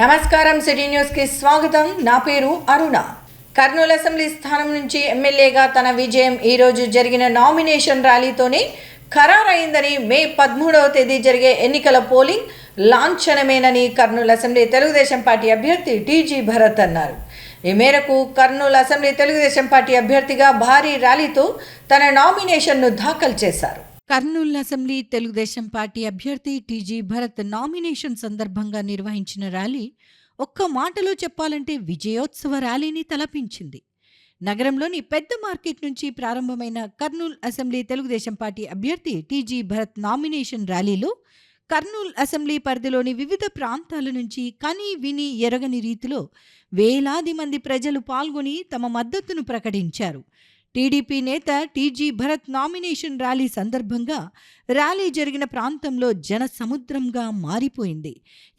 నమస్కారం. సిటీ న్యూస్కి స్వాగతం. నా పేరు అరుణ. కర్నూలు అసెంబ్లీ స్థానం నుంచి ఎమ్మెల్యేగా తన విజయం ఈరోజు జరిగిన నామినేషన్ ర్యాలీతోనే ఖరారైందని, మే 13వ తేదీ జరిగే ఎన్నికల పోలింగ్ లాంఛనమేనని కర్నూలు అసెంబ్లీ తెలుగుదేశం పార్టీ అభ్యర్థి టీజీ భరత్ అన్నారు. ఈ మేరకు కర్నూలు అసెంబ్లీ తెలుగుదేశం పార్టీ అభ్యర్థిగా భారీ ర్యాలీతో తన నామినేషన్ను దాఖలు చేశారు. కర్నూలు అసెంబ్లీ తెలుగుదేశం పార్టీ అభ్యర్థి టీజీ భరత్ నామినేషన్ సందర్భంగా నిర్వహించిన ర్యాలీ ఒక్క మాటలో చెప్పాలంటే విజయోత్సవ ర్యాలీని తలపించింది. నగరంలోని పెద్ద మార్కెట్ నుంచి ప్రారంభమైన కర్నూలు అసెంబ్లీ తెలుగుదేశం పార్టీ అభ్యర్థి టీజీ భరత్ నామినేషన్ ర్యాలీలో కర్నూలు అసెంబ్లీ పరిధిలోని వివిధ ప్రాంతాల నుంచి కని విని ఎరగని రీతిలో వేలాది మంది ప్రజలు పాల్గొని తమ మద్దతును ప్రకటించారు. టీడీపీ నేత టీజీ భరత్ నామినేషన్ ర్యాలీ సందర్భంగా ర్యాలీ జరిగిన ప్రాంతంలో జన సముద్రంగా మారిపోయింది.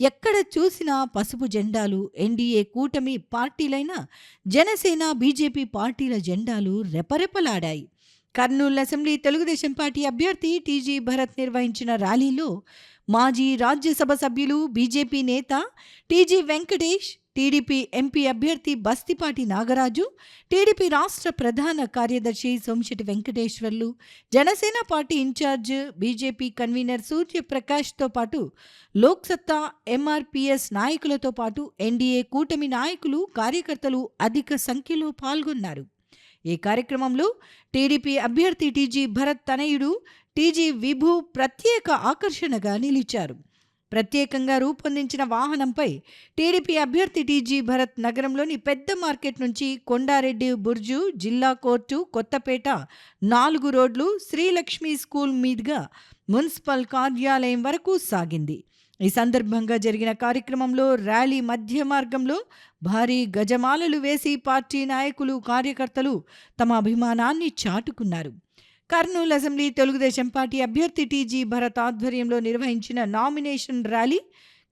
ఎక్కడ చూసినా పసుపు జెండాలు, ఎన్డీఏ కూటమి పార్టీలైన జనసేన, బీజేపీ పార్టీల జెండాలు రెపరెపలాడాయి. కర్నూలు అసెంబ్లీ తెలుగుదేశం పార్టీ అభ్యర్థి టీజీ భరత్ నిర్వహించిన ర్యాలీలో మాజీ రాజ్యసభ సభ్యులు, బీజేపీ నేత టీజీ వెంకటేష్, టీడీపీ ఎంపీ అభ్యర్థి బస్తిపాటి నాగరాజు, టీడీపీ రాష్ట్ర ప్రధాన కార్యదర్శి Somisetty Venkateswarlu, Janasena party incharge BJP convener సూర్యప్రకాష్తో పాటు లోక్సత్తా, ఎంఆర్పీఎస్ నాయకులతో పాటు ఎన్డీఏ కూటమి నాయకులు, కార్యకర్తలు అధిక సంఖ్యలో పాల్గొన్నారు. ఈ కార్యక్రమంలో టీడీపీ అభ్యర్థి టీజీ భరత్ తనయుడు టీజీ విభు ప్రత్యేక ఆకర్షణగా నిలిచారు. ప్రత్యేకంగా రూపొందించిన వాహనంపై టీడీపీ అభ్యర్థి టీజీ భరత్ నగరంలోని పెద్ద మార్కెట్ నుంచి కొండారెడ్డి బుర్జు, జిల్లా కోర్టు, కొత్తపేట 4 రోడ్లు, శ్రీలక్ష్మి స్కూల్ మీదుగా మున్సిపల్ కార్యాలయం వరకు సాగింది. ఈ సందర్భంగా జరిగిన కార్యక్రమంలో ర్యాలీ మధ్య మార్గంలో భారీ గజమాలలు వేసి పార్టీ నాయకులు, కార్యకర్తలు తమ అభిమానాన్ని చాటుకున్నారు. కర్నూలు అసెంబ్లీ తెలుగుదేశం పార్టీ అభ్యర్థి టీజీ భరత్ ఆధ్వర్యంలో నిర్వహించిన నామినేషన్ ర్యాలీ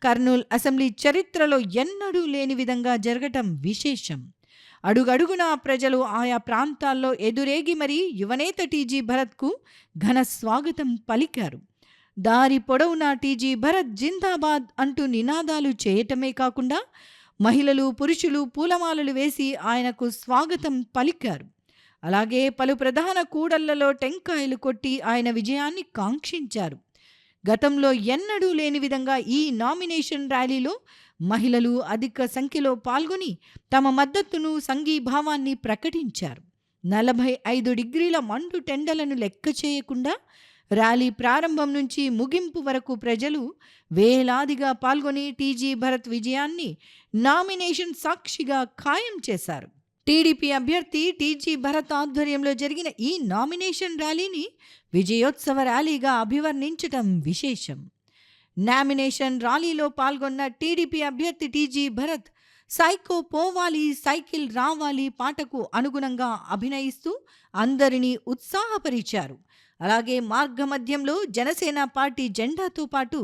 కర్నూలు అసెంబ్లీ చరిత్రలో ఎన్నడూ లేని విధంగా జరగటం విశేషం. అడుగడుగునా ప్రజలు ఆయా ప్రాంతాల్లో ఎదురేగి మరీ యువనేత టీజీ భరత్కు ఘన స్వాగతం పలికారు. దారి పొడవునా టీజీ భరత్ జిందాబాద్ అంటూ నినాదాలు చేయటమే కాకుండా మహిళలు, పురుషులు పూలమాలలు వేసి ఆయనకు స్వాగతం పలికారు. అలాగే పలు ప్రధాన కూడళ్లలో టెంకాయలు కొట్టి ఆయన విజయాన్ని కాంక్షించారు. గతంలో ఎన్నడూ లేని విధంగా ఈ నామినేషన్ ర్యాలీలో మహిళలు అధిక సంఖ్యలో పాల్గొని తమ మద్దతును, సంఘీభావాన్ని ప్రకటించారు. 45 డిగ్రీల మండు టెండలను లెక్క చేయకుండా ర్యాలీ ప్రారంభం నుంచి ముగింపు వరకు ప్రజలు వేలాదిగా పాల్గొని టీజీ భరత్ విజయాన్ని నామినేషన్ సాక్షిగా ఖాయం చేశారు. టీడీపీ అభ్యర్థి టీజీ భరత్ ఆధ్వర్యంలో జరిగిన ఈ నామినేషన్ ర్యాలీని విజయోత్సవ ర్యాలీగా అభివర్ణించటం విశేషం. నామినేషన్ ర్యాలీలో పాల్గొన్న టీడీపీ అభ్యర్థి టీజీ భరత్ సైకో పోవాలి సైకిల్ రావాలి పాటకు అనుగుణంగా అభినయిస్తూ అందరినీ ఉత్సాహపరిచారు. అలాగే మార్గమధ్యంలో జనసేన పార్టీ జెండాతో పాటు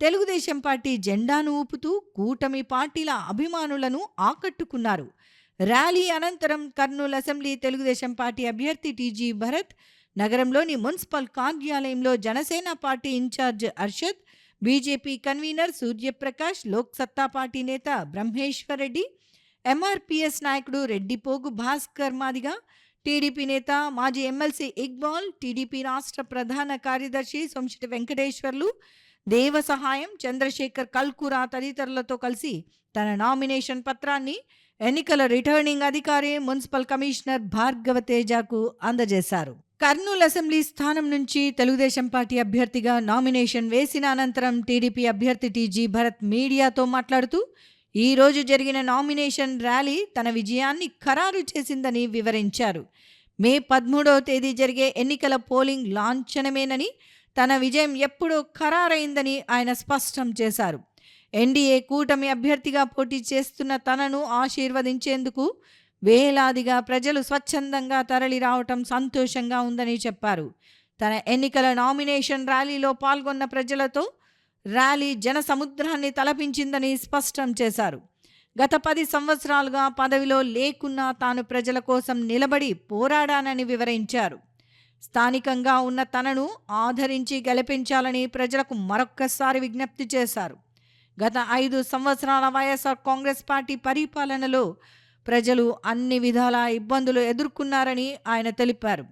తెలుగుదేశం పార్టీ జెండాను ఊపుతూ కూటమి పార్టీల అభిమానులను ఆకట్టుకున్నారు. ర్యాలీ అనంతరం కర్నూలు అసెంబ్లీ తెలుగుదేశం పార్టీ అభ్యర్థి టీజీ భరత్ నగరంలోని మున్సిపల్ కార్యాలయంలో Janasena party incharge Arshad, BJP convener Suryaprakash, Loksatta party నేత బ్రహ్మేశ్వర్ రెడ్డి, ఎంఆర్పీఎస్ నాయకుడు రెడ్డిపోగు భాస్కర్ మాదిగ, టీడీపీ నేత మాజీ ఎమ్మెల్సీ ఇక్బాల్, టీడీపీ రాష్ట్ర ప్రధాన కార్యదర్శి సోమిశెట్టి వెంకటేశ్వర్లు, దేవ సహాయం, చంద్రశేఖర్ కల్కురా తదితరులతో కలిసి తన నామినేషన్ పత్రాన్ని ఎన్నికల రిటర్నింగ్ అధికారి మున్సిపల్ కమిషనర్ భార్గవ తేజకు అందజేశారు. కర్నూలు అసెంబ్లీ స్థానం నుంచి తెలుగుదేశం పార్టీ అభ్యర్థిగా నామినేషన్ వేసిన అనంతరం టీడీపీ అభ్యర్థి టీజీ భరత్ మీడియాతో మాట్లాడుతూ ఈ రోజు జరిగిన నామినేషన్ ర్యాలీ తన విజయాన్ని ఖరారు చేసిందని వివరించారు. మే 13వ తేదీ జరిగే ఎన్నికల పోలింగ్ లాంఛనమేనని, తన విజయం ఎప్పుడో ఖరారైందని ఆయన స్పష్టం చేశారు. ఎన్డీఏ కూటమి అభ్యర్థిగా పోటీ చేస్తున్న తనను ఆశీర్వదించేందుకు వేలాదిగా ప్రజలు స్వచ్ఛందంగా తరలి రావటం సంతోషంగా ఉందని చెప్పారు. తన ఎన్నికల నామినేషన్ ర్యాలీలో పాల్గొన్న ప్రజలతో ర్యాలీ జన సముద్రాన్ని తలపించిందని స్పష్టం చేశారు. గత 10 సంవత్సరాలుగా పదవిలో లేకున్నా తాను ప్రజల కోసం నిలబడి పోరాడానని వివరించారు. స్థానికంగా ఉన్న తనను ఆదరించి గెలిపించాలని ప్రజలకు మరొక్కసారి విజ్ఞప్తి చేశారు. గత 5 సంవత్సరాల వైఎస్ఆర్ కాంగ్రెస్ పార్టీ పరిపాలనలో ప్రజలు అన్ని విధాల ఇబ్బందులు ఎదుర్కొన్నారని ఆయన తెలిపారు.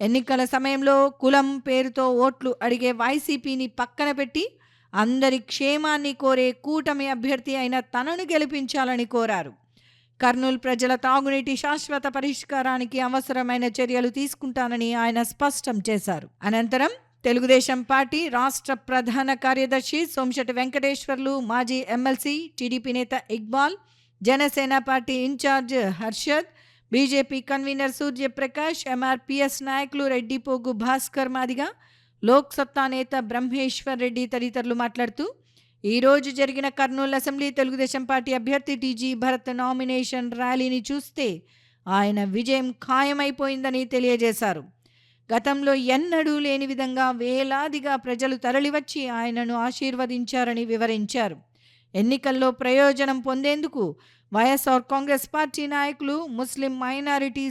ఎన్నికల సమయంలో కులం పేరుతో ఓట్లు అడిగే వైసీపీని పక్కన పెట్టి అందరి క్షేమాన్ని కోరే కూటమి అభ్యర్థి అయిన తనను గెలిపించాలని కోరారు. కర్నూలు ప్రజల తాగునీటి శాశ్వత పరిష్కారానికి అవసరమైన చర్యలు తీసుకుంటానని ఆయన స్పష్టం చేశారు. అనంతరం తెలుగుదేశం పార్టీ రాష్ట్ర ప్రధాన కార్యదర్శి సోమశెట్టి వెంకటేశ్వర్లు, మాజీ ఎమ్మెల్సీ టీడీపీ నేత Iqbal, Janasena party incharge Harshad, BJP convener Suryaprakash, MRPS నాయకులు రెడ్డిపోగు భాస్కర్ మాదిగా, లోక్ సత్తా నేత బ్రహ్మేశ్వర్ రెడ్డి తదితరులు మాట్లాడుతూ ఈరోజు జరిగిన కర్నూలు అసెంబ్లీ తెలుగుదేశం పార్టీ అభ్యర్థి టీజీ భరత్ నామినేషన్ ర్యాలీని చూస్తే ఆయన విజయం ఖాయమైపోయిందని తెలియజేశారు. గతంలో ఎన్నడూ లేని విధంగా వేలాదిగా ప్రజలు తరలివచ్చి ఆయనను ఆశీర్వదించారని వివరించారు. ఎన్నికల్లో ప్రయోజనం పొందేందుకు వైఎస్ఆర్ కాంగ్రెస్ పార్టీ నాయకులు ముస్లిం మైనారిటీ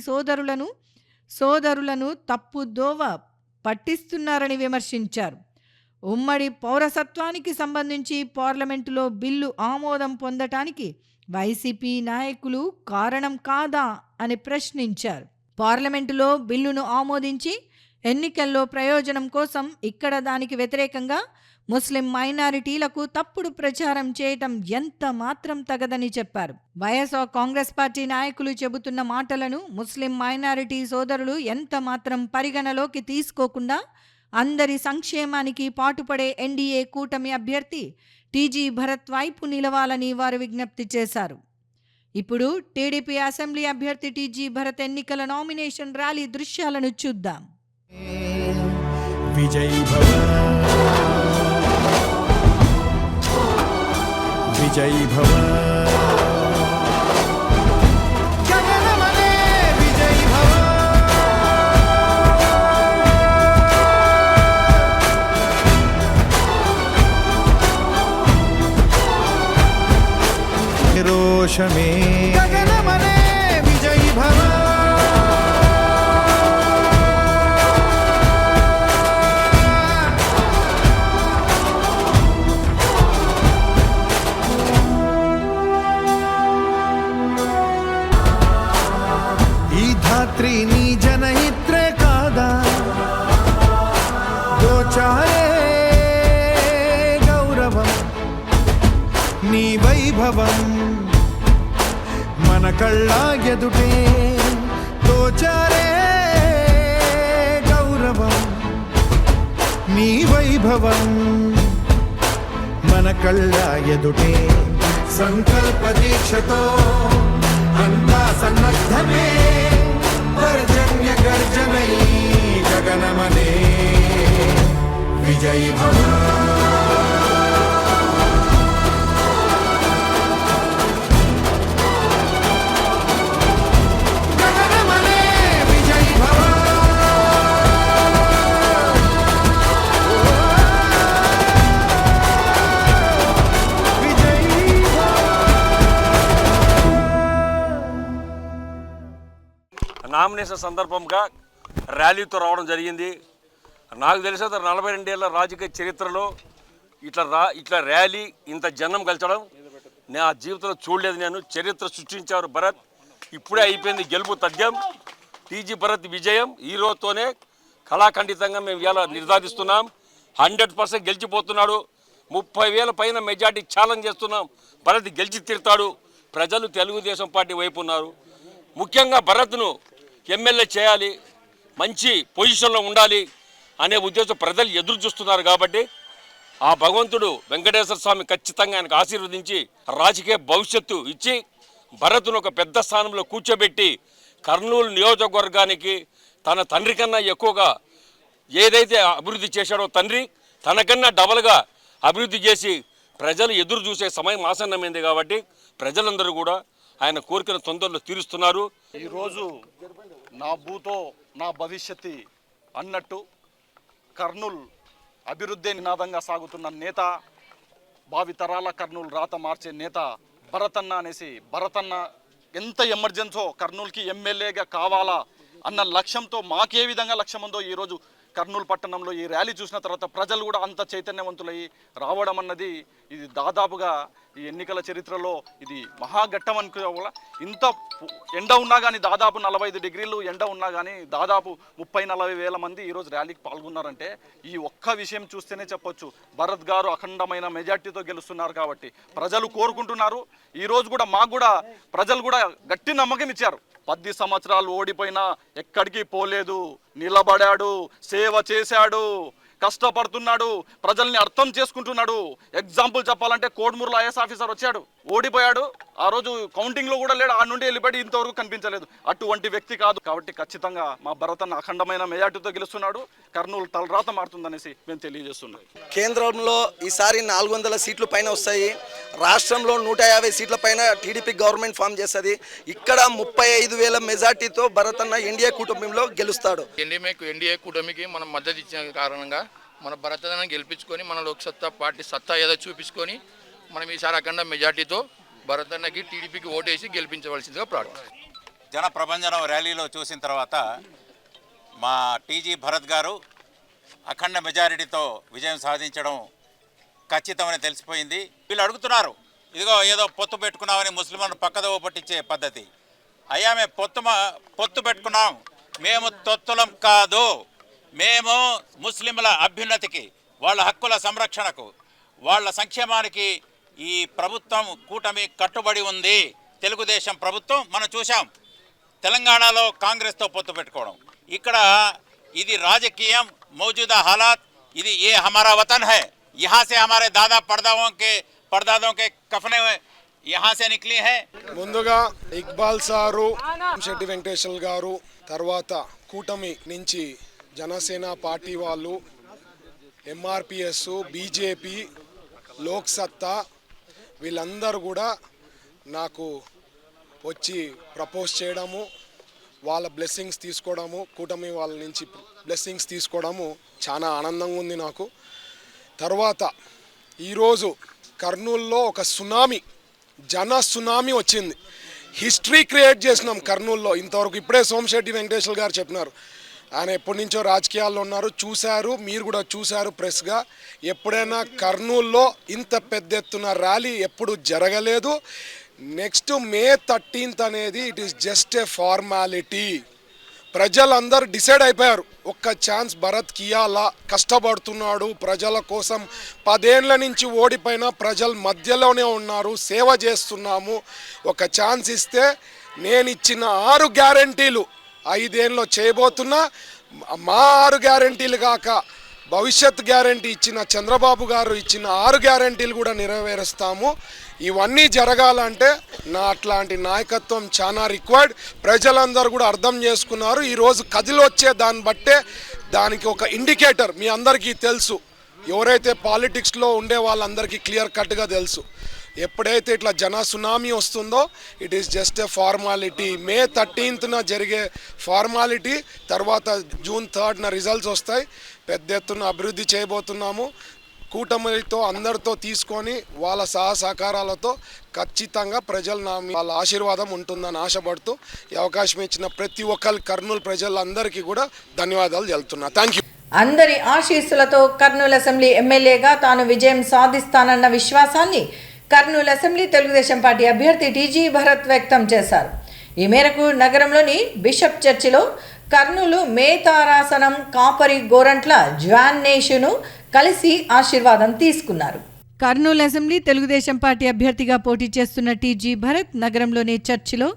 సోదరులను తప్పుదోవ పట్టిస్తున్నారని విమర్శించారు. ఉమ్మడి పౌరసత్వానికి సంబంధించి పార్లమెంటులో బిల్లు ఆమోదం పొందటానికి వైసీపీ నాయకులు కారణం కాదా అని ప్రశ్నించారు. పార్లమెంటులో బిల్లును ఆమోదించి ఎన్నికల్లో ప్రయోజనం కోసం ఇక్కడ దానికి వ్యతిరేకంగా ముస్లిం మైనారిటీలకు తప్పుడు ప్రచారం చేయటం ఎంత మాత్రం తగదని చెప్పారు. వైఎస్ఆర్ కాంగ్రెస్ పార్టీ నాయకులు చెబుతున్న మాటలను ముస్లిం మైనారిటీ సోదరులు ఎంత మాత్రం పరిగణలోకి తీసుకోకుండా అందరి సంక్షేమానికి పాటుపడే ఎన్డీఏ కూటమి అభ్యర్థి టీజీ భరత్ వైపు నిలవాలని వారు విజ్ఞప్తి చేశారు. ఇప్పుడు టీడీపీ అసెంబ్లీ అభ్యర్థి టీజీ భరత్ ఎన్నికల నామినేషన్ ర్యాలీ దృశ్యాలను చూద్దాం. విజయ్ భవ విజయ్ భవ రోషమే గగనమనే విజయ్ భవ ఈ ధాత్రి నీ జనహిత్రే కాదా దోచారే గౌరవం నీ వైభవం మన కళ్ళ ఎదుటే తోచారే గౌరవం నీ వైభవం మన కళ్ళ ఎదుటే సంకల్ప దీక్షతో అంతా సన్నద్ధమే పర్జన్య గర్జనై గగనమనే విజయ్ భవ నామినేషన్ సందర్భంగా ర్యాలీతో రావడం జరిగింది. నాకు తెలిసిన 42 ఏళ్ల రాజకీయ చరిత్రలో ఇట్లా ర్యాలీ ఇంత జనం కలిసడం నా జీవితంలో చూడలేదు. నేను చరిత్ర సృష్టించారు భరత్. ఇప్పుడే అయిపోయింది గెలుపు తథ్యం. టీజీ భరత్ విజయం ఈ రోజుతోనే కళాఖండితంగా మేము ఇలా నిర్ధారిస్తున్నాం. 100% గెలిచిపోతున్నాడు. 30,000 పైన మెజార్టీ ఛాలెంజ్ చేస్తున్నాం. భరత్ గెలిచి తీరుతాడు. ప్రజలు తెలుగుదేశం పార్టీ వైపు ఉన్నారు. ముఖ్యంగా భరత్ను ఎమ్మెల్యే చేయాలి, మంచి పొజిషన్లో ఉండాలి అనే ఉద్దేశం ప్రజలు ఎదురు చూస్తున్నారు. కాబట్టి ఆ భగవంతుడు వెంకటేశ్వర స్వామి ఖచ్చితంగా ఆయనకు ఆశీర్వదించి రాజకీయ భవిష్యత్తు ఇచ్చి భరత్ను ఒక పెద్ద స్థానంలో కూర్చోబెట్టి కర్నూలు నియోజకవర్గానికి తన తండ్రి కన్నా ఎక్కువగా ఏదైతే అభివృద్ధి చేశాడో తండ్రి తనకన్నా డబల్గా అభివృద్ధి చేసి ప్రజలు ఎదురు చూసే సమయం ఆసన్నమైంది. కాబట్టి ప్రజలందరూ కూడా ఆయన కోరికను తొందరలో తీరుస్తున్నారు. ఈరోజు నా భూతో నా భవిష్యత్తు అన్నట్టు కర్నూలు అభివృద్ధి నినాదంగా సాగుతున్న నేత, భావితరాల కర్నూలు రాత మార్చే నేత భరతన్న అనేసి, భరతన్న ఎంత ఎమర్జెన్సో కర్నూలుకి ఎమ్మెల్యేగా కావాలా అన్న లక్ష్యంతో మాకే విధంగా లక్ష్యం ఉందో ఈరోజు కర్నూలు పట్టణంలో ఈ ర్యాలీ చూసిన తర్వాత ప్రజలు కూడా అంత చైతన్యవంతులై రావడం అన్నది ఇది దాదాపుగా ఈ ఎన్నికల చరిత్రలో ఇది మహాఘట్టం అనుకోవాల. ఇంత ఎండ ఉన్నా కానీ, దాదాపు 45 డిగ్రీలు ఎండ ఉన్నా కానీ దాదాపు 30-40 వేల మంది ఈరోజు ర్యాలీకి పాల్గొన్నారంటే ఈ ఒక్క విషయం చూస్తేనే చెప్పొచ్చు భరత్ గారు అఖండమైన మెజార్టీతో గెలుస్తున్నారు. కాబట్టి ప్రజలు కోరుకుంటున్నారు. ఈరోజు కూడా మాకు కూడా ప్రజలు కూడా గట్టి నమ్మకం ఇచ్చారు. 10 సంవత్సరాలు ఓడిపోయినా ఎక్కడికి పోలేదు, నిలబడాడు, సేవ చేశాడు, కష్టపడుతున్నాడు, ప్రజల్ని అర్థం చేసుకుంటున్నాడు. ఎగ్జాంపుల్ చెప్పాలంటే కోడ్మూరులో ఐఎస్ ఆఫీసర్ వచ్చాడు, ఓడిపోయాడు, ఆ రోజు కౌంటింగ్లో కూడా లేడు, ఆ నుండి వెళ్ళిపోయి ఇంతవరకు కనిపించలేదు. అటువంటి వ్యక్తి కాదు. కాబట్టి ఖచ్చితంగా మా భరతన్న అఖండమైన మెజార్టీతో గెలుస్తున్నాడు. కర్నూలు తలరాత మారుతుందనేసి మేము తెలియజేస్తున్నాం. కేంద్రంలో ఈసారి 400 సీట్లు పైన వస్తాయి. రాష్ట్రంలో 150 సీట్ల పైన టీడీపీ గవర్నమెంట్ ఫామ్ చేస్తుంది. ఇక్కడ 35,000 మెజార్టీతో భరతన్న ఎన్డీఏ కూటమిలో గెలుస్తాడు. ఎన్డీఏ కూటమికి మనం మద్దతు ఇచ్చిన కారణంగా మన భరతన్నను గెలిపించుకొని మన లోక్సత్తా పార్టీ సత్తా ఏదో చూపించుకొని మనం ఈసారి అఖండ మెజార్టీతో భరతన్నకి టీడీపీకి ఓటేసి గెలిపించవలసిందిగా ప్రార్థన. జన ప్రభంజనం ర్యాలీలో చూసిన తర్వాత మా టీజీ భరత్ గారు అఖండ మెజారిటీతో విజయం సాధించడం ఖచ్చితమని తెలిసిపోయింది. వీళ్ళు అడుగుతున్నారు, ఇదిగో ఏదో పొత్తు పెట్టుకున్నామని ముస్లింలను పక్కదోవ పట్టించే పద్ధతి. అయ్యా మేము పొత్తు పెట్టుకున్నాం, మేము తొత్తులం కాదు. మేము ముస్లింల అభ్యున్నతికి, వాళ్ళ హక్కుల సంరక్షణకు, వాళ్ళ సంక్షేమానికి ఈ ప్రభుత్వం కూటమి కట్టుబడి ఉంది. తెలుగుదేశం ప్రభుత్వం మనం చూసాం, తెలంగాణలో కాంగ్రెస్తో పొత్తు పెట్టుకోవడం. ఇక్కడ ఇది రాజకీయం, మౌజూదా హాలాత్. ఇది ఏ హమారా వతన్ హై, यहाँ से हमारे दादा परदादों के कफने यहाँ से निकली है. ముందుగా ఇక్బాల్ సారు, శెట్టి వెంకటేశ్వర గారు, తర్వాత కూటమి నుంచి జనసేన పార్టీ వాళ్ళు, ఎంఆర్పిఎస్, బీజేపీ, లోక్ సత్తా వీళ్ళందరూ కూడా నాకు వచ్చి ప్రపోజ్ చేయడము, వాళ్ళ బ్లెస్సింగ్స్ తీసుకోవడము, కూటమి వాళ్ళ నుంచి బ్లెస్సింగ్స్ తీసుకోవడము చాలా ఆనందంగా ఉంది నాకు. తర్వాత ఈరోజు కర్నూలులో ఒక సునామీ, జన సునామీ వచ్చింది. హిస్టరీ క్రియేట్ చేసినాం కర్నూలులో. ఇంతవరకు ఇప్పుడే సోమశెట్టి వెంకటేశ్వర గారు చెప్పినారు, ఆయన ఎప్పటి నుంచో రాజకీయాల్లో ఉన్నారు, చూశారు, మీరు కూడా చూశారు ప్రెస్గా. ఎప్పుడైనా కర్నూలులో ఇంత పెద్ద ఎత్తున ర్యాలీ ఎప్పుడు జరగలేదు. నెక్స్ట్ May 13th అనేది it is just a formality. ప్రజలందరూ డిసైడ్ అయిపోయారు, ఒక్క ఛాన్స్ భరత్కి ఇయ్యాలా, కష్టపడుతున్నాడు ప్రజల కోసం, 10 ఏళ్ళ నుంచి ఓడిపోయినా ప్రజల మధ్యలోనే ఉన్నారు, సేవ చేస్తున్నాము, ఒక ఛాన్స్ ఇస్తే నేను ఇచ్చిన 6 గ్యారంటీలు 5 ఏళ్ళలో చేయబోతున్నా. మా 6 గ్యారంటీలు కాక భవిష్యత్ గ్యారంటీ ఇచ్చిన చంద్రబాబు గారు ఇచ్చిన 6 గ్యారంటీలు కూడా నెరవేరుస్తాము. ఇవన్నీ జరగాలంటే నా అట్లాంటి నాయకత్వం చాలా రిక్వైర్డ్. ప్రజలందరూ కూడా అర్థం చేసుకున్నారు. ఈరోజు కదిలొచ్చే దాన్ని బట్టే దానికి ఒక ఇండికేటర్ మీ అందరికీ తెలుసు. ఎవరైతే పాలిటిక్స్లో ఉండే వాళ్ళందరికీ క్లియర్ కట్గా తెలుసు. ఎప్పుడైతే ఇట్లా జన సునామీ వస్తుందో it is just a formality. May 13th జరిగే ఫార్మాలిటీ. తర్వాత June 3rd రిజల్ట్స్ వస్తాయి. పెద్ద ఎత్తున అభివృద్ధి చేయబోతున్నాము. కూటమితో అందరితో తీసుకొని వాళ్ళ సహకారాలతో ఖచ్చితంగా ప్రజలు వాళ్ళ ఆశీర్వాదం ఉంటుందని ఆశపడుతూ ఈ అవకాశం ఇచ్చిన ప్రతి ఒక్కరి కర్నూలు ప్రజలందరికీ కూడా ధన్యవాదాలు తెలుపుతున్నా. Thank you. అందరి ఆశీస్సులతో కర్నూలు అసెంబ్లీ ఎమ్మెల్యేగా తాను విజయం సాధిస్తానన్న విశ్వాసాన్ని కర్నూలు అసెంబ్లీ తెలుగుదేశం పార్టీ అభ్యర్థి టీజీ భరత్ వ్యక్తం చేశారు. ఈ మేరకు నగరంలోని బిషప్ చర్చిలో కర్నూలు మేతారాసనం కాపరి గోరంట్ల జ్వాన్నేషును కలిసి ఆశీర్వాదం తీసుకున్నారు. కర్నూలు అసెంబ్లీ తెలుగుదేశం పార్టీ అభ్యర్థిగా పోటీ చేస్తున్న టీజీ భరత్ నగరంలోని చర్చిలో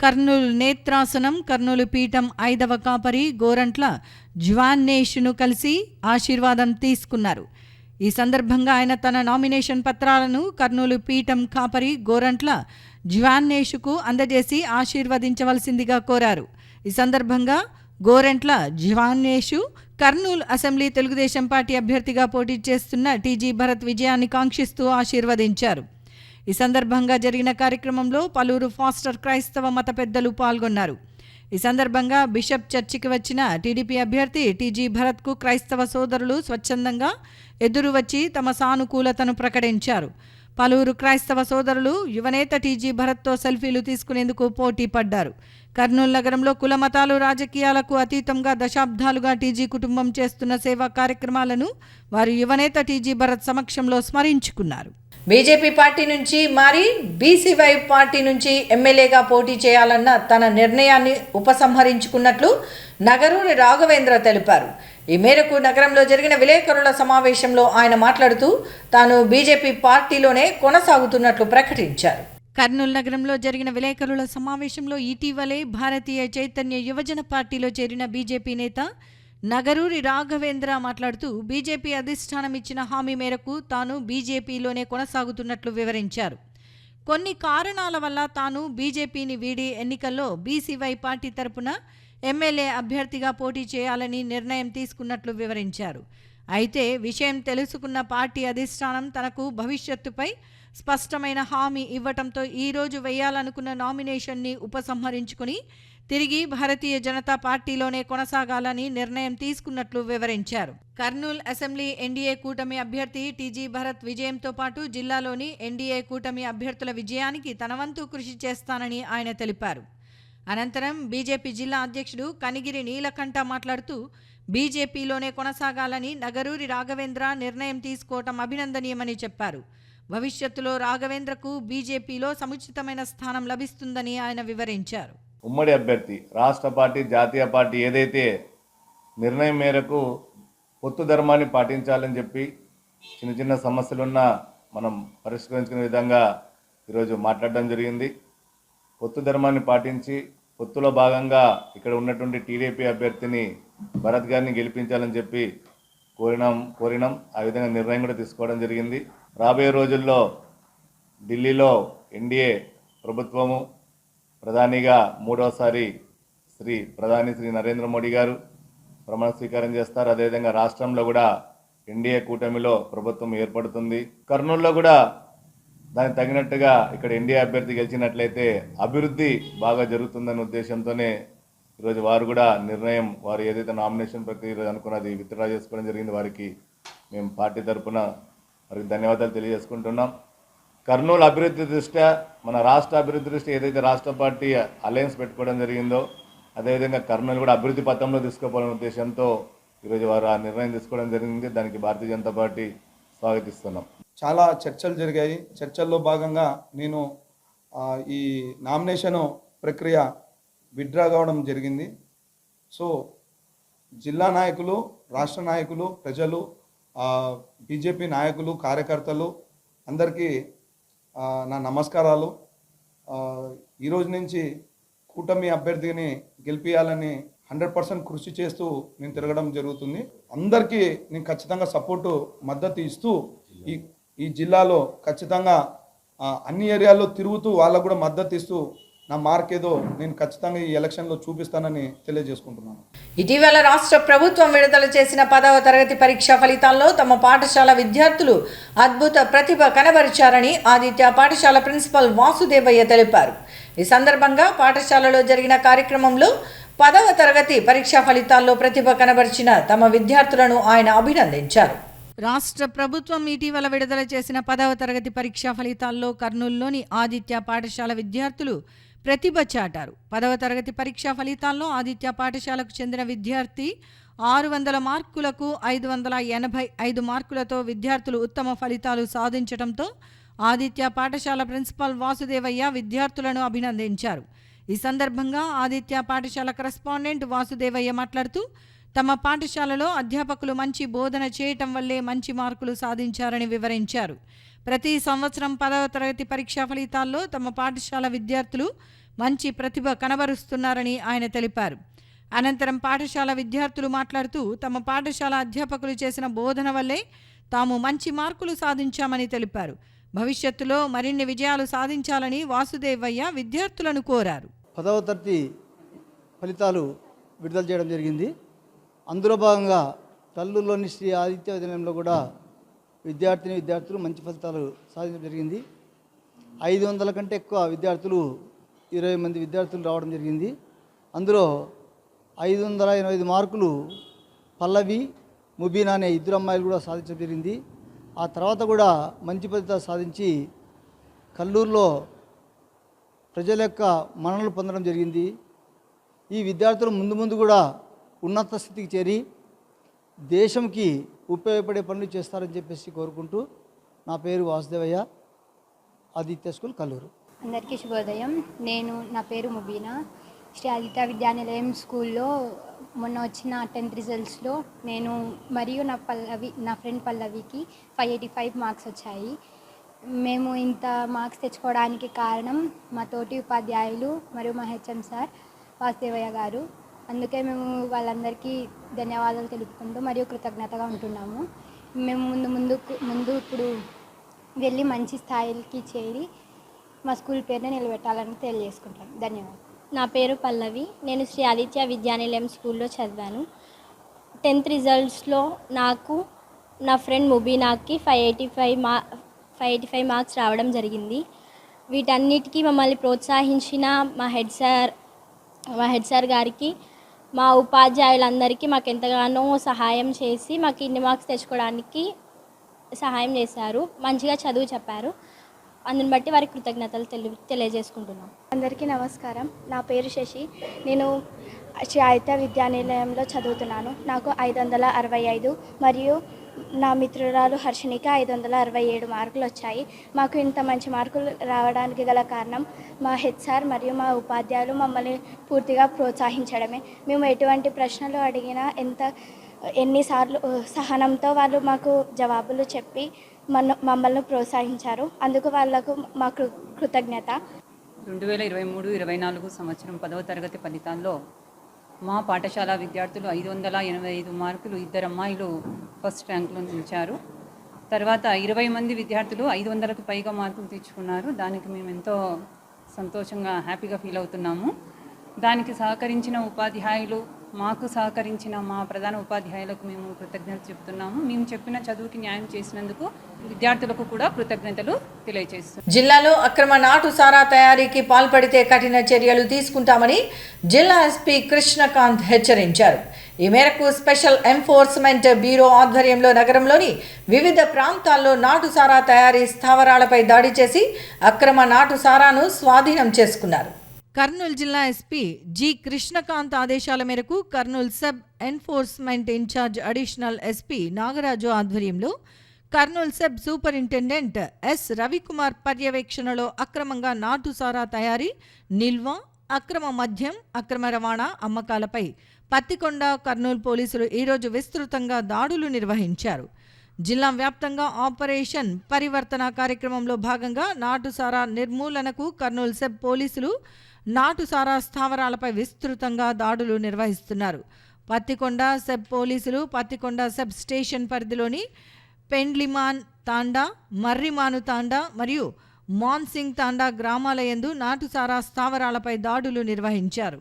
కర్నూలు నేత్రాసనం కర్నూలు పీఠం 5వ కాపరి గోరంట్ల జ్వాన్నేషును కలిసి ఆశీర్వాదం తీసుకున్నారు. ఈ సందర్భంగా ఆయన తన నామినేషన్ పత్రాలను కర్నూలు పీఠం కాపరి గోరంట్ల జ్వాన్నేషుకు అందజేసి ఆశీర్వదించవలసిందిగా కోరారు. ఈ సందర్భంగా గోరంట్ల జ్వాన్నేషు కర్నూలు అసెంబ్లీ తెలుగుదేశం పార్టీ అభ్యర్థిగా పోటీ చేస్తున్న టీజీ భరత్ విజయాన్ని కాంక్షిస్తూ ఆశీర్వదించారు. ఈ సందర్భంగా జరిగిన కార్యక్రమంలో పలువురు ఫాస్టర్ క్రైస్తవ మత పెద్దలు పాల్గొన్నారు. ఈ సందర్భంగా బిషప్ చర్చికి వచ్చిన టీడీపీ అభ్యర్థి టీజీ భరత్కు క్రైస్తవ సోదరులు స్వచ్ఛందంగా ఎదురు వచ్చి తమ సానుకూలతను ప్రకటించారు. పలువురు క్రైస్తవ సోదరులు యువనేత టీజీ భరత్తో సెల్ఫీలు తీసుకునేందుకు పోటీ పడ్డారు. కర్నూలు నగరంలో కుల మతాలు రాజకీయాలకు అతీతంగా దశాబ్దాలుగా టీజీ కుటుంబం చేస్తున్న సేవా కార్యక్రమాలను వారు యువనేత టీజీ భరత్ సమక్షంలో స్మరించుకున్నారు. బీజేపీ పార్టీ నుంచి మారి బీసీవై పార్టీ నుంచి ఎమ్మెల్యేగా పోటీ చేయాలన్న తన నిర్ణయాన్ని ఉపసంహరించుకున్నట్లు నగరూరి రాఘవేంద్ర తెలిపారు. ఈ మేరకు నగరంలో జరిగిన విలేకరుల సమావేశంలో ఆయన మాట్లాడుతూ తాను బీజేపీ పార్టీలోనే కొనసాగుతున్నట్లు ప్రకటించారు. కర్నూలు నగరంలో జరిగిన విలేకరుల సమావేశంలో ఇటీవలే భారతీయ చైతన్య యువజన పార్టీలో చేరిన బీజేపీ నేత నగరూరి రాఘవేంద్ర మాట్లాడుతూ బీజేపీ అధిష్టానం ఇచ్చిన హామీ మేరకు తాను బీజేపీలోనే కొనసాగుతున్నట్లు వివరించారు. కొన్ని కారణాల వల్ల తాను బీజేపీని వీడి ఎన్నికల్లో బీసీవై పార్టీ తరపున ఎమ్మెల్యే అభ్యర్థిగా పోటీ చేయాలని నిర్ణయం తీసుకున్నట్లు వివరించారు. అయితే విషయం తెలుసుకున్న పార్టీ అధిష్టానం తనకు భవిష్యత్తుపై స్పష్టమైన హామీ ఇవ్వటంతో ఈరోజు వేయాలనుకున్న నామినేషన్ని ఉపసంహరించుకుని తిరిగి భారతీయ జనతా పార్టీలోనే కొనసాగాలని నిర్ణయం తీసుకున్నట్లు వివరించారు. కర్నూలు అసెంబ్లీ ఎన్డీఏ కూటమి అభ్యర్థి టీజీ భరత్ విజయంతో పాటు జిల్లాలోని ఎన్డీఏ కూటమి అభ్యర్థుల విజయానికి తన వంతు కృషి చేస్తానని ఆయన తెలిపారు. అనంతరం బీజేపీ జిల్లా అధ్యక్షుడు కనిగిరి నీలకంఠ మాట్లాడుతూ బీజేపీలోనే కొనసాగాలని నగరూరి రాఘవేంద్ర నిర్ణయం తీసుకోవటం అభినందనీయమని చెప్పారు. భవిష్యత్తులో రాఘవేంద్రకు బీజేపీలో సముచితమైన స్థానం లభిస్తుందని ఆయన వివరించారు. ఉమ్మడి అభ్యర్థి రాష్ట్ర పార్టీ జాతీయ పార్టీ ఏదైతే నిర్ణయం మేరకు పొత్తు ధర్మాన్ని పాటించాలని చెప్పి చిన్న చిన్న సమస్యలున్నా మనం పరిష్కరించుకునే విధంగా ఈరోజు మాట్లాడడం జరిగింది. పొత్తు ధర్మాన్ని పాటించి పొత్తులో భాగంగా ఇక్కడ ఉన్నటువంటి టీడీపీ అభ్యర్థిని భరత్ గారిని గెలిపించాలని చెప్పి కోరినాం. ఆ విధంగా నిర్ణయం కూడా తీసుకోవడం జరిగింది. రాబోయే రోజుల్లో ఢిల్లీలో ఎన్డీఏ ప్రభుత్వము ప్రధానిగా మూడవసారి ప్రధాని శ్రీ నరేంద్ర మోడీ గారు ప్రమాణ స్వీకారం చేస్తారు. అదేవిధంగా రాష్ట్రంలో కూడా ఎన్డీఏ కూటమిలో ప్రభుత్వం ఏర్పడుతుంది. కర్నూలులో కూడా దానికి తగినట్టుగా ఇక్కడ ఎన్డీఏ అభ్యర్థి గెలిచినట్లయితే అభివృద్ధి బాగా జరుగుతుందనే ఉద్దేశంతోనే ఈరోజు వారు కూడా నిర్ణయం వారు ఏదైతే నామినేషన్ ప్రక్రియ ఈరోజు అనుకున్నది విత్డ్రా చేసుకోవడం జరిగింది. వారికి మేము పార్టీ తరఫున వారికి ధన్యవాదాలు తెలియజేసుకుంటున్నాం. కర్నూలు అభివృద్ధి దృష్ట్యా మన రాష్ట్ర అభివృద్ధి దృష్ట్యా ఏదైతే రాష్ట్ర పార్టీ అలయన్స్ పెట్టుకోవడం జరిగిందో అదేవిధంగా కర్నూలు కూడా అభివృద్ధి పథంలో తీసుకోవాలనే ఉద్దేశంతో ఈరోజు వారు ఆ నిర్ణయం తీసుకోవడం జరిగింది. దానికి భారతీయ జనతా పార్టీ స్వాగతిస్తున్నాం. చాలా చర్చలు జరిగాయి. చర్చల్లో భాగంగా నేను ఈ నామినేషన్ ప్రక్రియ విత్డ్రా కావడం జరిగింది. సో జిల్లా నాయకులు, రాష్ట్ర నాయకులు, ప్రజలు, బీజేపీ నాయకులు, కార్యకర్తలు అందరికీ నా నమస్కారాలు. ఈరోజు నుంచి కూటమి అభ్యర్థిని గెలిపించాలని 100% కృషి చేస్తూ నేను తిరగడం జరుగుతుంది. అందరికీ నేను ఖచ్చితంగా సపోర్టు మద్దతు ఇస్తూ ఈ జిల్లాలో ఖచ్చితంగా అన్ని ఏరియాల్లో తిరుగుతూ వాళ్ళకు కూడా మద్దతు ఇస్తూ నా మార్క్ ఏదో నేను ఖచ్చితంగా ఈ ఎలక్షన్లో చూపిస్తానని తెలియజేసుకుంటున్నాను. ఇటీవల రాష్ట్ర ప్రభుత్వం విడుదల చేసిన 10వ తరగతి పరీక్షా ఫలితాల్లో తమ పాఠశాల విద్యార్థులు అద్భుత ప్రతిభ కనబరిచారని ఆదిత్య పాఠశాల ప్రిన్సిపల్ వాసుదేవయ్య తెలిపారు. ఈ సందర్భంగా పాఠశాలలో జరిగిన కార్యక్రమంలో 10వ తరగతి పరీక్షా ఫలితాల్లో ప్రతిభ కనబరిచిన తమ విద్యార్థులను ఆయన అభినందించారు. రాష్ట్ర ప్రభుత్వం ఇటీవల విడుదల చేసిన 10వ తరగతి పరీక్షా ఫలితాల్లో కర్నూలులోని ఆదిత్య పాఠశాల విద్యార్థులు ప్రతిభ చాటారు. 10వ తరగతి పరీక్షా ఫలితాల్లో ఆదిత్య పాఠశాలకు చెందిన విద్యార్థి 600 మార్కులకు 585 మార్కులతో విద్యార్థులు ఉత్తమ ఫలితాలు సాధించడంతో ఆదిత్య పాఠశాల ప్రిన్సిపల్ వాసుదేవయ్య విద్యార్థులను అభినందించారు. ఈ సందర్భంగా ఆదిత్య పాఠశాల కరెస్పాండెంట్ వాసుదేవయ్య మాట్లాడుతూ తమ పాఠశాలలో అధ్యాపకులు మంచి బోధన చేయటం వల్లే మంచి మార్కులు సాధించారని వివరించారు. ప్రతి సంవత్సరం 10వ తరగతి పరీక్షా ఫలితాల్లో తమ పాఠశాల విద్యార్థులు మంచి ప్రతిభ కనబరుస్తున్నారని ఆయన తెలిపారు. అనంతరం పాఠశాల విద్యార్థులు మాట్లాడుతూ తమ పాఠశాల అధ్యాపకులు చేసిన బోధన వల్లే తాము మంచి మార్కులు సాధించామని తెలిపారు. భవిష్యత్తులో మరిన్ని విజయాలు సాధించాలని వాసుదేవయ్య విద్యార్థులను కోరారు. 10వ తరగతి ఫలితాలు విడుదల చేయడం జరిగింది. అందులో భాగంగా కల్లూరులోని శ్రీ ఆదిత్య విద్యాలయంలో కూడా విద్యార్థులు మంచి ఫలితాలు సాధించడం జరిగింది. 500 కంటే ఎక్కువ విద్యార్థులు 20 మంది విద్యార్థులు రావడం జరిగింది. అందులో 585 మార్కులు పల్లవి, ముబీనా అనే 2 అమ్మాయిలు కూడా సాధించడం జరిగింది. ఆ తర్వాత కూడా మంచి ఫలితాలు సాధించి కల్లూరులో ప్రజల యొక్క మన్ననలు పొందడం జరిగింది. ఈ విద్యార్థులు ముందు కూడా ఉన్నత స్థితికి చేరి దేశంకి ఉపయోగపడే పనులు చేస్తారని చెప్పేసి కోరుకుంటూ నా పేరు వాసుదేవయ్య, ఆదిత్య స్కూల్ కల్లూరు. అందరికీ శుభోదయం. నా పేరు ముబీనా. శ్రీ ఆదిత్య విద్యానిలయం స్కూల్లో మొన్న వచ్చిన 10th రిజల్ట్స్లో నేను మరియు నా ఫ్రెండ్ పల్లవికి 585 మార్క్స్ వచ్చాయి. మేము ఇంత మార్క్స్ తెచ్చుకోవడానికి కారణం మా తోటి ఉపాధ్యాయులు మరియు మా హెచ్ఎం సార్ వాసుదేవయ్య గారు. అందుకే మేము వాళ్ళందరికీ ధన్యవాదాలు తెలుపుకుంటూ మరియు కృతజ్ఞతగా ఉంటున్నాము. మేము ముందు ఇప్పుడు వెళ్ళి మంచి స్థాయికి చేరి మా స్కూల్ పేరుని నిలబెట్టాలని తెలియజేసుకుంటాను. ధన్యవాదాలు. నా పేరు పల్లవి. నేను శ్రీ ఆదిత్య విద్యానిలయం స్కూల్లో చదివాను. 10th రిజల్ట్స్లో నాకు నా ఫ్రెండ్ ముబీనాకి 585 మార్క్స్ రావడం జరిగింది. వీటన్నిటికీ మమ్మల్ని ప్రోత్సహించిన మా హెడ్ సార్ గారికి, మా ఉపాధ్యాయులందరికీ మాకు ఎంతగానో సహాయం చేసి మాకు ఇన్ని మార్క్స్ తెచ్చుకోవడానికి సహాయం చేశారు. మంచిగా చదువు చెప్పారు. అందుని బట్టి వారికి కృతజ్ఞతలు తెలియజేసుకుంటున్నాం. అందరికీ నమస్కారం. నా పేరు శశి. నేను శ్రీ ఆదిత్య విద్యానిలయంలో చదువుతున్నాను. నాకు 565 మరియు నా మిత్రురాలు హర్షినికి 567 మార్కులు వచ్చాయి. మాకు ఇంత మంచి మార్కులు రావడానికి గల కారణం మా హెచ్ఆర్ మరియు మా ఉపాధ్యాయులు మమ్మల్ని పూర్తిగా ప్రోత్సహించడమే. మేము ఎటువంటి ప్రశ్నలు అడిగినా ఎన్నిసార్లు సహనంతో వాళ్ళు మాకు జవాబులు చెప్పి మమ్మల్ని ప్రోత్సహించారు. అందుకు వాళ్ళకు మా కృతజ్ఞత. 2023-24 సంవత్సరం 10వ తరగతి ఫలితాల్లో మా పాఠశాల విద్యార్థులు 585 మార్కులు, 2 అమ్మాయిలు ఫస్ట్ ర్యాంకులో నిలిచారు. తర్వాత 20 మంది విద్యార్థులు 500కు పైగా మార్కులు తెచ్చుకున్నారు. దానికి మేము ఎంతో సంతోషంగా హ్యాపీగా ఫీల్ అవుతున్నాము. దానికి సహకరించిన ఉపాధ్యాయులు, మాకు సహకరించిన మా ప్రధాన ఉపాధ్యాయులకు మేము కృతజ్ఞతలు చెప్తున్నాము. మేము చెప్పిన చదువుకి న్యాయం చేసినందుకు విద్యార్థులకు కూడా కృతజ్ఞతలు తెలియజేస్తున్నాం. జిల్లాలో అక్రమ నాటు సారా తయారీకి పాల్పడితే కఠిన చర్యలు తీసుకుంటామని జిల్లా ఎస్పీ కృష్ణకాంత్ హెచ్చరించారు. ఈ మేరకు స్పెషల్ ఎన్ఫోర్స్మెంట్ బ్యూరో ఆధ్వర్యంలో నగరంలోని వివిధ ప్రాంతాల్లో నాటు సారా తయారీ స్థావరాలపై దాడి చేసి అక్రమ నాటు సారాను స్వాధీనం చేసుకున్నారు. కర్నూలు జిల్లా ఎస్పీ జి కృష్ణకాంత్ ఆదేశాల మేరకు Kurnool sub enforcement incharge additional SP Nagaraju ఆధ్వర్యంలో Kurnool sub superintendent S Ravikumar పర్యవేక్షణలో అక్రమంగా నాటుసారా తయారీ, నిల్వ, అక్రమ మద్యం, అక్రమ రవాణా, అమ్మకాలపై పత్తికొండ కర్నూలు పోలీసులు ఈరోజు విస్తృతంగా దాడులు నిర్వహించారు. జిల్లా వ్యాప్తంగా ఆపరేషన్ పరివర్తన కార్యక్రమంలో భాగంగా నాటుసారా నిర్మూలనకు కర్నూలు సబ్ పోలీసులు నాటుసారా స్థావరాలపై విస్తృతంగా దాడులు నిర్వహిస్తున్నారు. పత్తికొండ సబ్ పోలీసులు పత్తికొండ సబ్ స్టేషన్ పరిధిలోని పెండ్లిమాన్ తాండా, మర్రిమాను తాండా మరియు మాన్సింగ్ తాండా గ్రామాల యందు నాటుసారా స్థావరాలపై దాడులు నిర్వహించారు.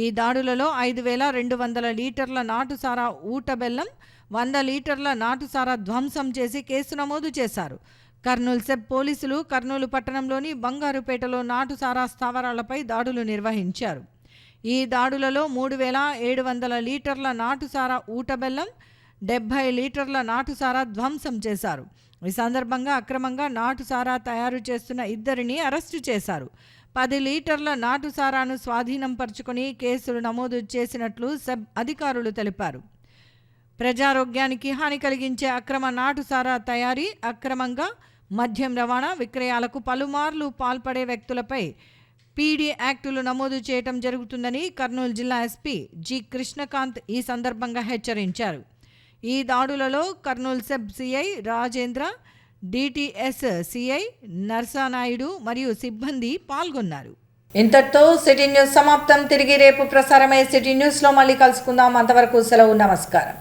ఈ దాడులలో 5,200 లీటర్ల నాటుసారా ఊటబెల్లం, 100 లీటర్ల నాటుసారా ధ్వంసం చేసి కేసు నమోదు చేశారు. కర్నూలు సబ్ పోలీసులు కర్నూలు పట్టణంలోని బంగారుపేటలో నాటుసారా స్థావరాలపై దాడులు నిర్వహించారు. ఈ దాడులలో 3,700 లీటర్ల నాటుసారా ఊటబెల్లం, 70 లీటర్ల నాటుసారా ధ్వంసం చేశారు. ఈ సందర్భంగా అక్రమంగా నాటుసారా తయారు చేస్తున్న 2 అరెస్టు చేశారు. 10 లీటర్ల నాటుసారాను స్వాధీనం పరుచుకొని కేసులు నమోదు చేసినట్లు సబ్ అధికారులు తెలిపారు. ప్రజారోగ్యానికి హాని కలిగించే అక్రమ నాటుసారా తయారీ, అక్రమంగా మద్యం రవాణా, విక్రయాలకు పలుమార్లు పాల్పడే వ్యక్తులపై పీడీ యాక్టులు నమోదు చేయటం జరుగుతుందని కర్నూలు జిల్లా ఎస్పీ జి కృష్ణకాంత్ ఈ సందర్భంగా హెచ్చరించారు. ఈ దాడులలో Kurnool sub CI Rajendra, DTS CI Narsanaidu మరియు సిబ్బంది పాల్గొన్నారు. ఇంతటితో సిటీ న్యూస్ సమాప్తం. తిరిగి రేపు ప్రసారమయ్యే సిటీ న్యూస్లో మళ్ళీ కలుసుకుందాం. అంతవరకు సెలవు. నమస్కారం.